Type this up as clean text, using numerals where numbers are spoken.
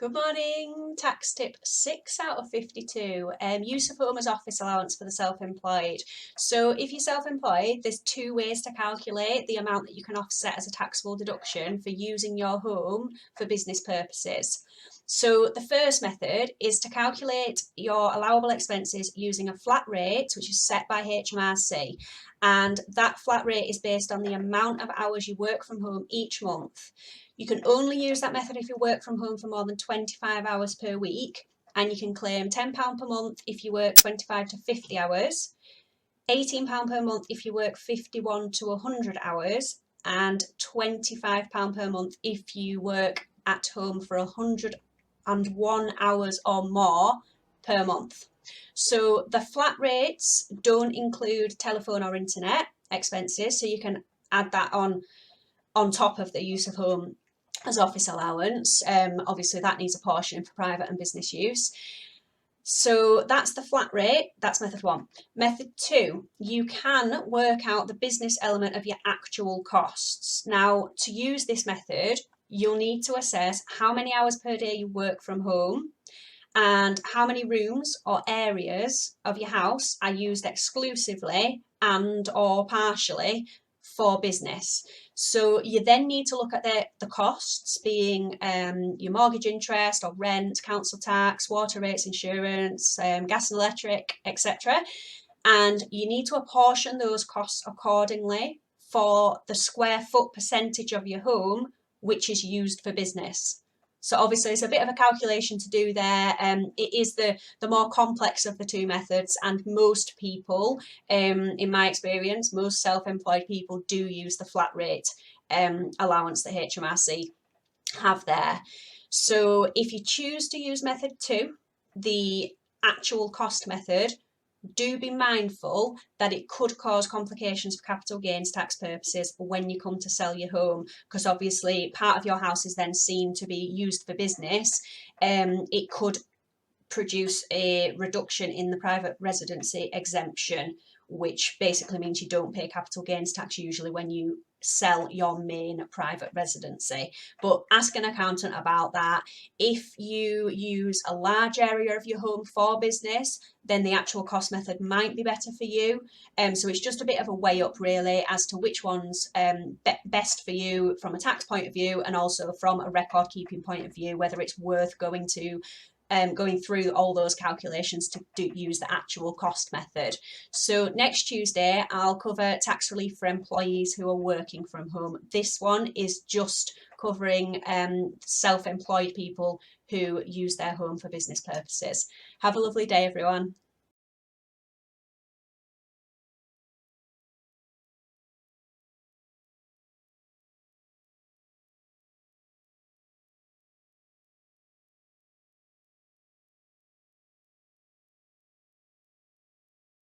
Good morning. Tax tip 6 out of 52. Use of home as office allowance for the self-employed. So if you're self-employed, there's two ways to calculate the amount that you can offset as a taxable deduction for using your home for business purposes. So the first method is to calculate your allowable expenses using a flat rate, which is set by HMRC. And that flat rate is based on the amount of hours you work from home each month. You can only use that method if you work from home for more than 25 hours per week, and you can claim £10 per month if you work 25 to 50 hours, £18 per month if you work 51 to 100 hours, and £25 per month if you work at home for 101 hours or more per month. So the flat rates don't include telephone or internet expenses, so you can add that on top of the use of home as office allowance. Obviously that needs apportioning for private and business use. So that's the flat rate. That's method one. Method two, you can work out the business element of your actual costs. Now, to use this method, you'll need to assess how many hours per day you work from home and how many rooms or areas of your house are used exclusively and or partially for business. So you then need to look at the costs, being your mortgage interest or rent, council tax, water rates, insurance, gas and electric, etc. And you need to apportion those costs accordingly for the square foot percentage of your home which is used for business. So obviously it's a bit of a calculation to do there. It is the more complex of the two methods, and most people, in my experience, most self-employed people do use the flat rate allowance that HMRC have there. So if you choose to use method two, the actual cost method, do be mindful that it could cause complications for capital gains tax purposes when you come to sell your home, because obviously part of your house is then seen to be used for business. It could produce a reduction in the private residency exemption, which basically means you don't pay capital gains tax usually when you sell your main private residency. But ask an accountant about that. If you use a large area of your home for business, then the actual cost method might be better for you. So it's just a bit of a weigh up really as to which one's best for you from a tax point of view, and also from a record keeping point of view, whether it's worth going through all those calculations to use the actual cost method. So next Tuesday, I'll cover tax relief for employees who are working from home. This one is just covering self-employed people who use their home for business purposes. Have a lovely day, everyone.